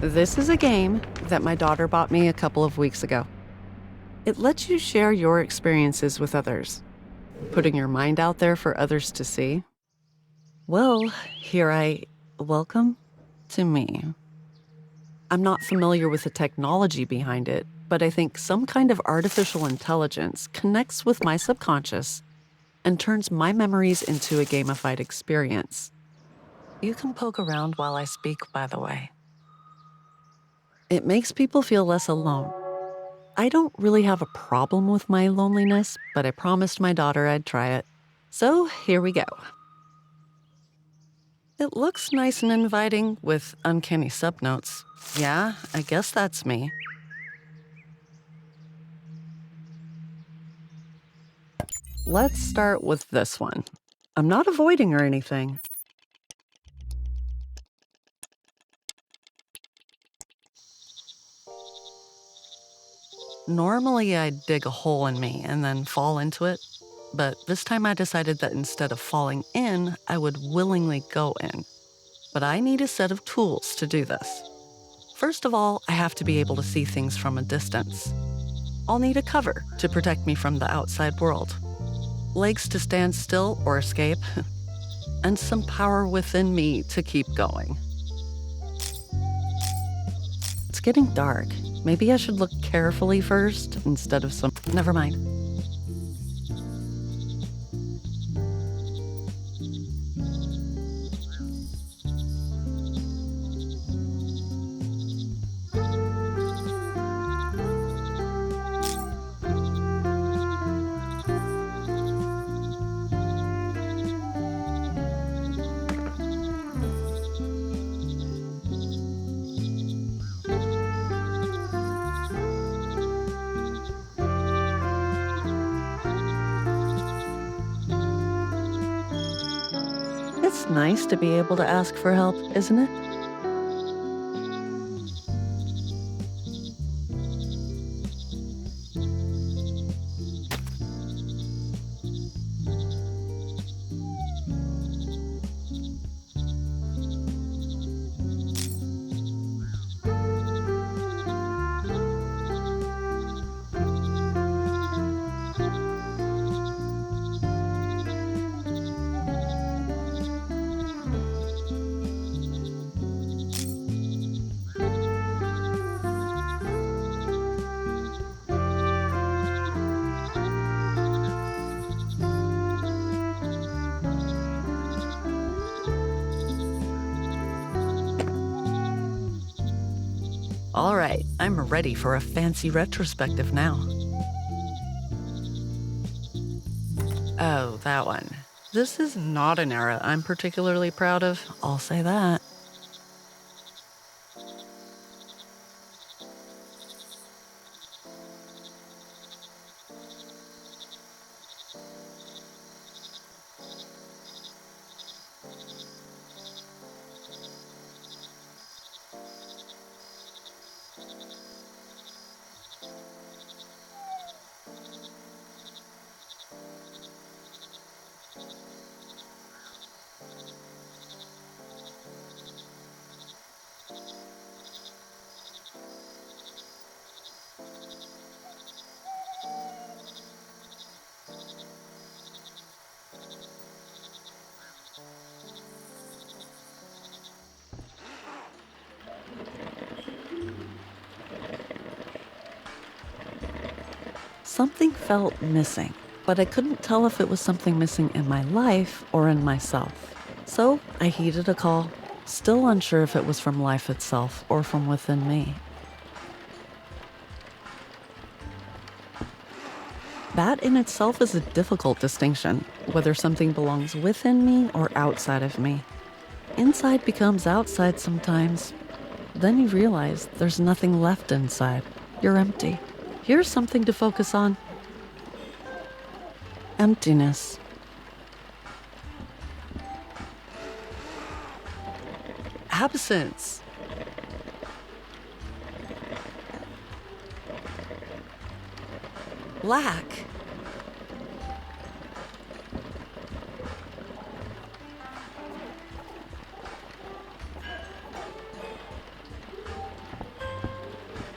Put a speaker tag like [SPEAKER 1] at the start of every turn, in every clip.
[SPEAKER 1] This is a game that my daughter bought me a couple of weeks ago. It lets you share your experiences with others, putting your mind out there for others to see. Well, welcome to me. I'm not familiar with the technology behind it, but I think some kind of artificial intelligence connects with my subconscious and turns my memories into a gamified experience. You can poke around while I speak, by the way. It makes people feel less alone. I don't really have a problem with my loneliness, but I promised my daughter I'd try it. So here we go. It looks nice and inviting with uncanny subnotes. Yeah, I guess that's me. Let's start with this one. I'm not avoiding or anything. Normally, I'd dig a hole in me and then fall into it, but this time I decided that instead of falling in, I would willingly go in. But I need a set of tools to do this. First of all, I have to be able to see things from a distance. I'll need a cover to protect me from the outside world, legs to stand still or escape, and some power within me to keep going. It's getting dark. Maybe I should look carefully first instead of some... Never mind. It's nice to be able to ask for help, isn't it? All right, I'm ready for a fancy retrospective now. Oh, that one. This is not an era I'm particularly proud of, I'll say that. Something felt missing, but I couldn't tell if it was something missing in my life or in myself. So I heeded a call, still unsure if it was from life itself or from within me. That in itself is a difficult distinction, whether something belongs within me or outside of me. Inside becomes outside sometimes. Then you realize there's nothing left inside. You're empty. Here's something to focus on. Emptiness. Absence. Lack.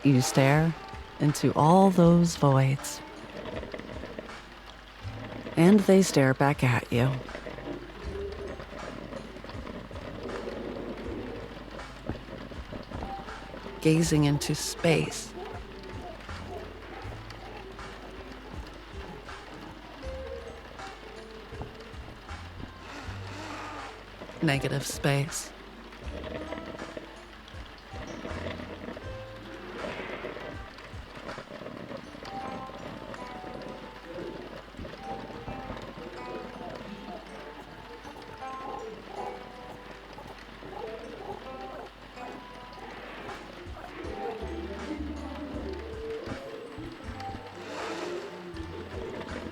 [SPEAKER 1] You stare into all those voids. And they stare back at you. Gazing into space. Negative space.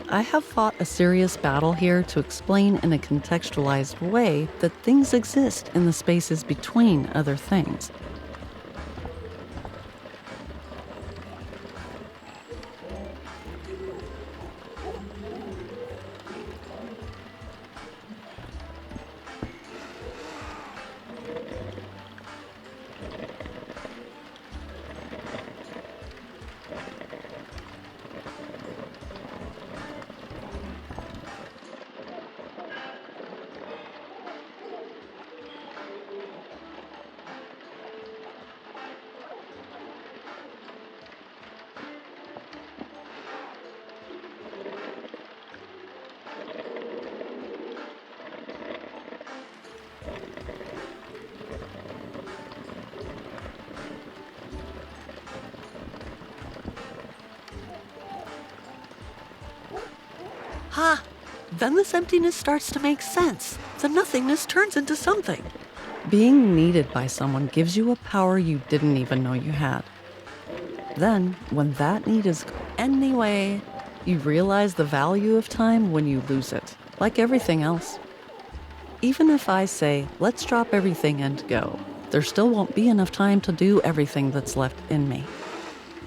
[SPEAKER 1] I have fought a serious battle here to explain in a contextualized way that things exist in the spaces between other things. Ha! Then this emptiness starts to make sense. The nothingness turns into something. Being needed by someone gives you a power you didn't even know you had. Then, when that need is anyway, you realize the value of time when you lose it, like everything else. Even if I say, let's drop everything and go, there still won't be enough time to do everything that's left in me.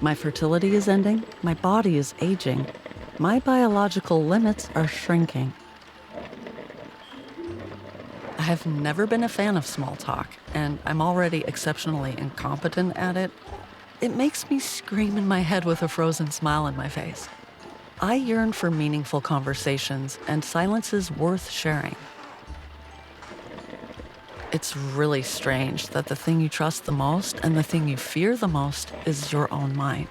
[SPEAKER 1] My fertility is ending, my body is aging, my biological limits are shrinking. I have never been a fan of small talk, and I'm already exceptionally incompetent at it. It makes me scream in my head with a frozen smile on my face. I yearn for meaningful conversations and silences worth sharing. It's really strange that the thing you trust the most and the thing you fear the most is your own mind.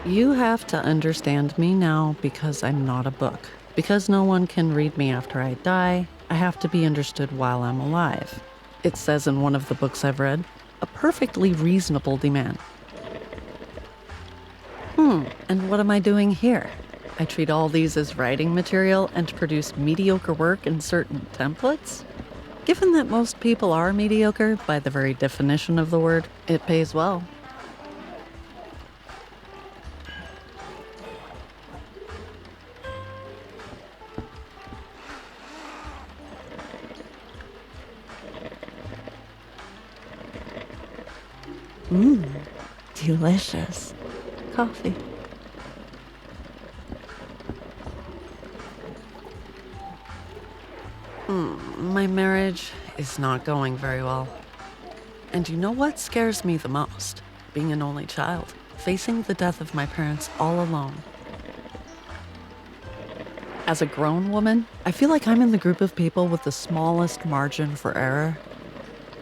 [SPEAKER 1] You have to understand me now because I'm not a book. Because no one can read me after I die, I have to be understood while I'm alive. It says in one of the books I've read, a perfectly reasonable demand. And what am I doing here? I treat all these as writing material and produce mediocre work in certain templates? Given that most people are mediocre by the very definition of the word, it pays well. Delicious. Coffee. My marriage is not going very well. And you know what scares me the most? Being an only child, facing the death of my parents all alone. As a grown woman, I feel like I'm in the group of people with the smallest margin for error.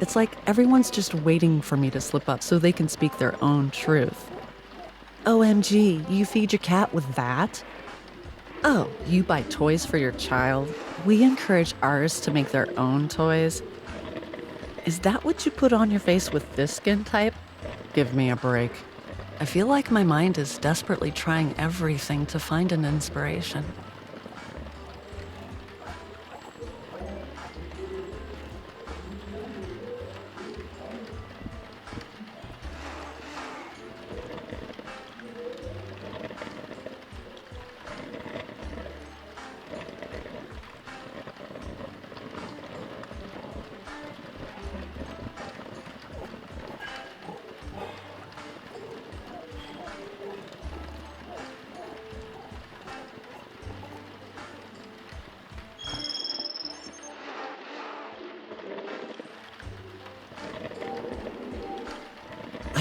[SPEAKER 1] It's like everyone's just waiting for me to slip up so they can speak their own truth. OMG, you feed your cat with that? Oh, you buy toys for your child? We encourage ours to make their own toys. Is that what you put on your face with this skin type? Give me a break. I feel like my mind is desperately trying everything to find an inspiration.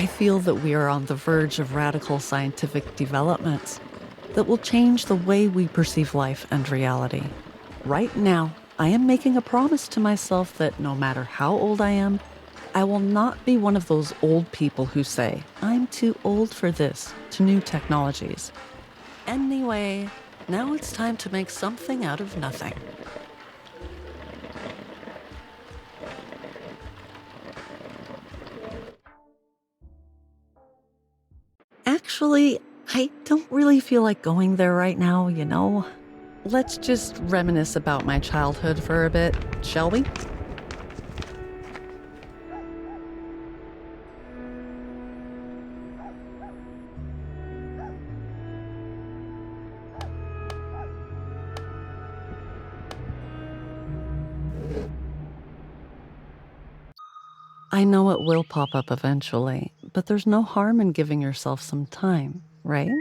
[SPEAKER 1] I feel that we are on the verge of radical scientific developments that will change the way we perceive life and reality. Right now, I am making a promise to myself that no matter how old I am, I will not be one of those old people who say, I'm too old for this, to new technologies. Anyway, now it's time to make something out of nothing. Actually, I don't really feel like going there right now, you know? Let's just reminisce about my childhood for a bit, shall we? I know it will pop up eventually, but there's no harm in giving yourself some time, right?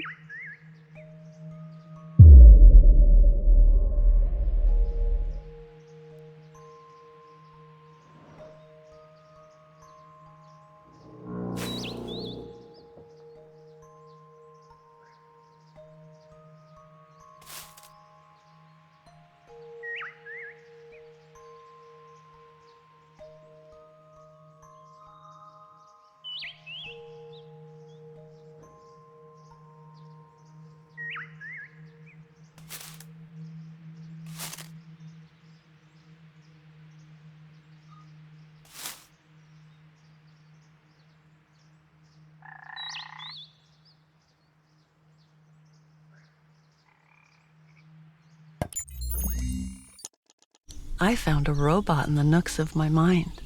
[SPEAKER 1] I found a robot in the nooks of my mind.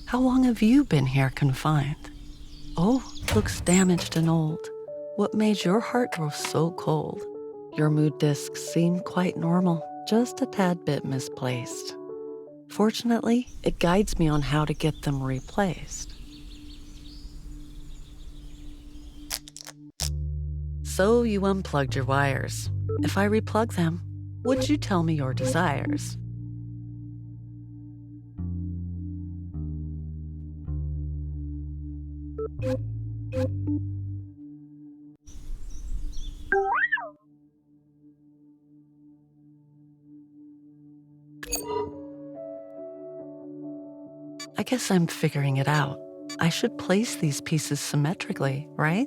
[SPEAKER 1] How long have you been here confined? Oh, looks damaged and old. What made your heart grow so cold? Your mood discs seem quite normal, just a tad bit misplaced. Fortunately, it guides me on how to get them replaced. So you unplugged your wires. If I replug them, would you tell me your desires? I guess I'm figuring it out. I should place these pieces symmetrically, right?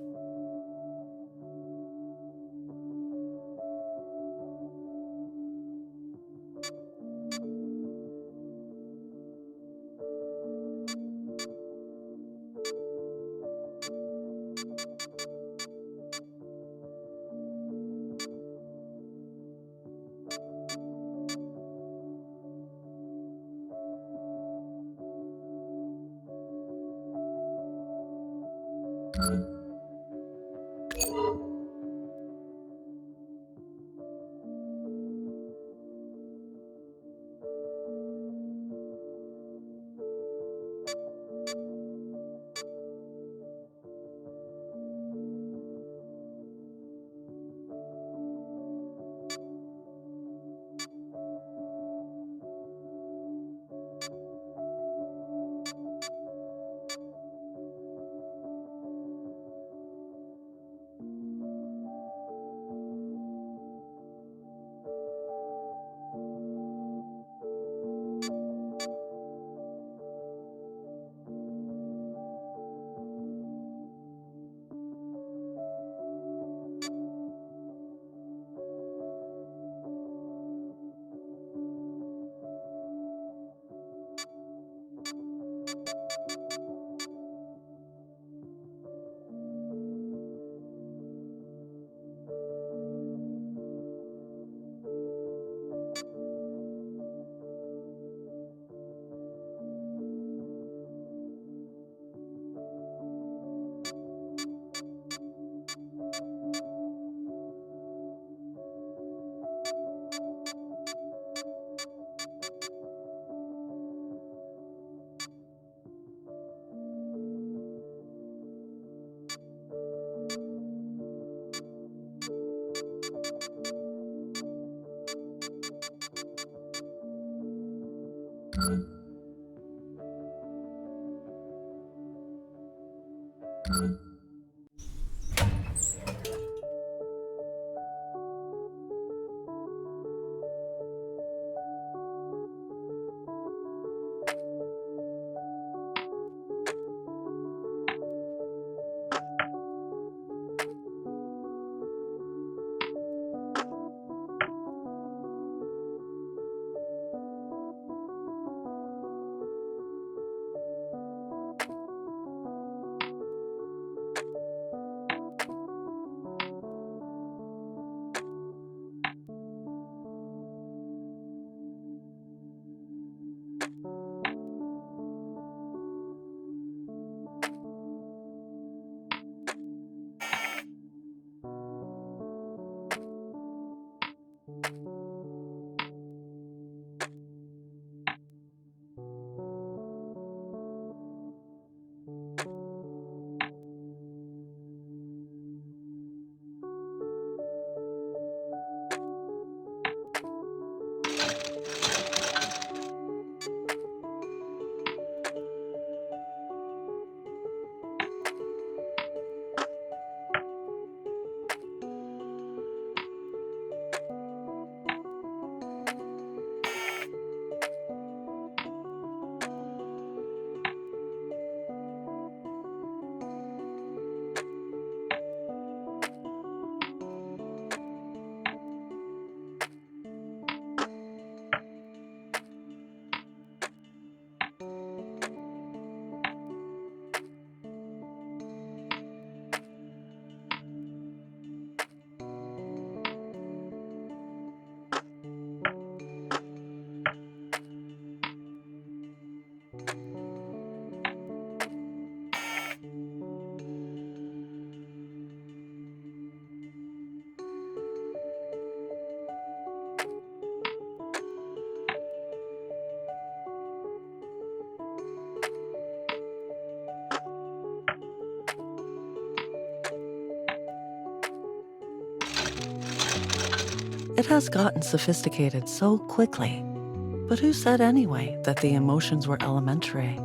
[SPEAKER 1] It has gotten sophisticated so quickly. But who said anyway that the emotions were elementary?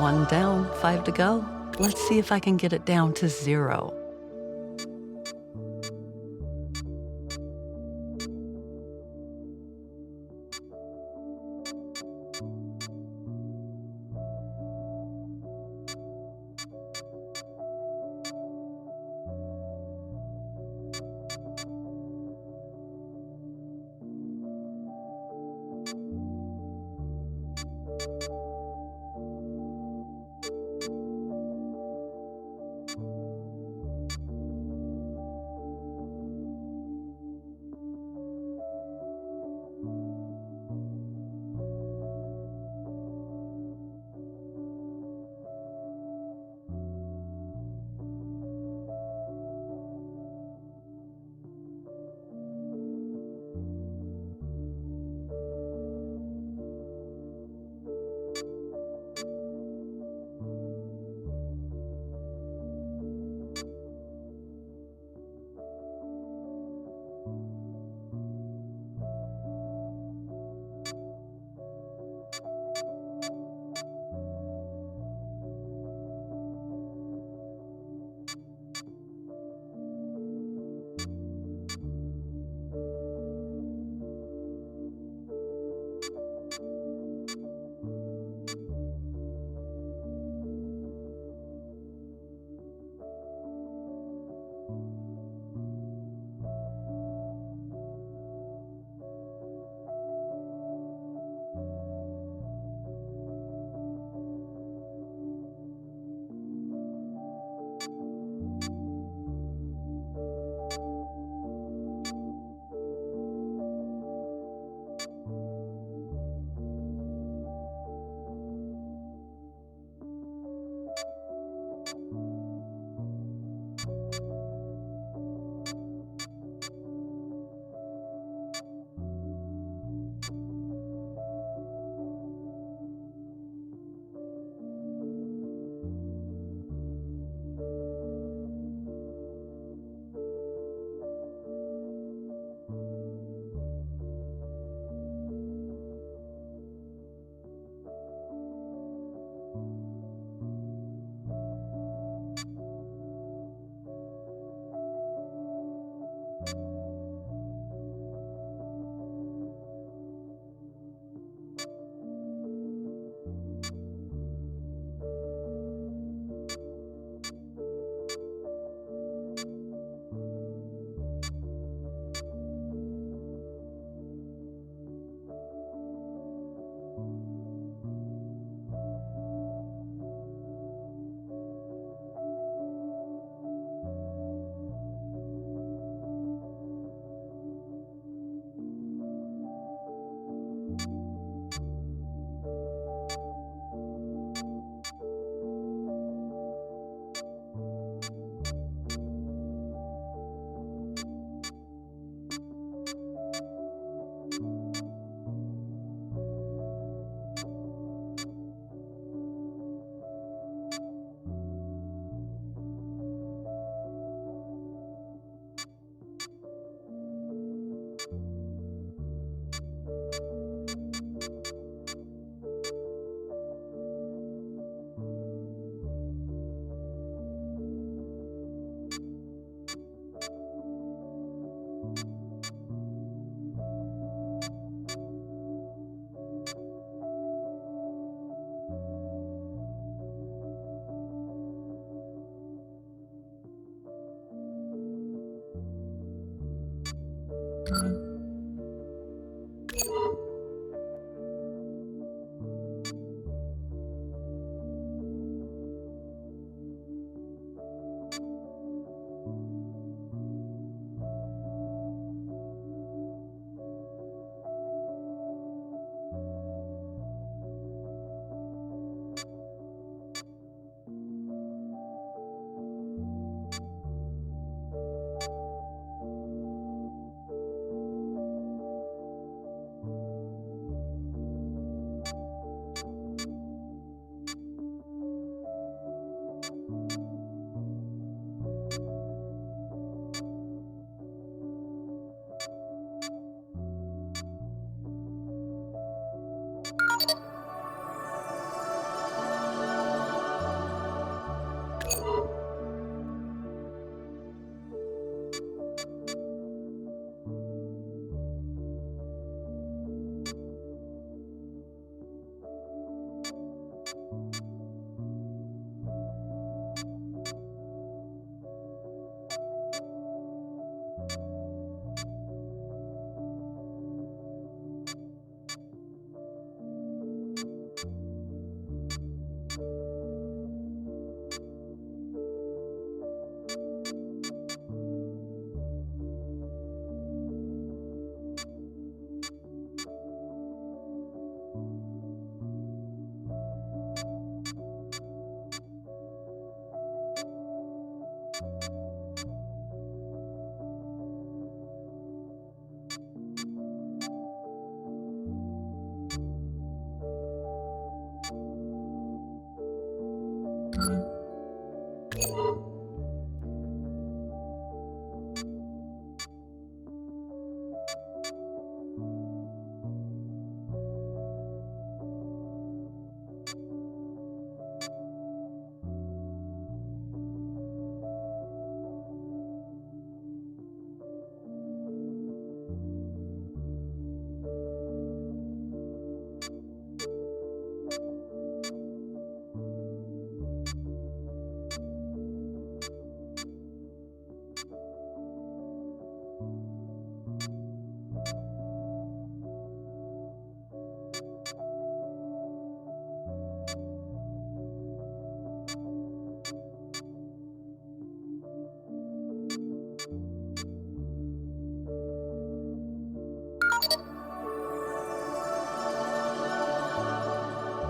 [SPEAKER 1] One down, 5 to go. Let's see if I can get it down to 0.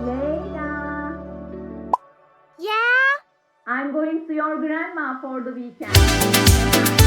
[SPEAKER 2] Leila,
[SPEAKER 3] Yeah?
[SPEAKER 2] I'm going to your grandma for the weekend.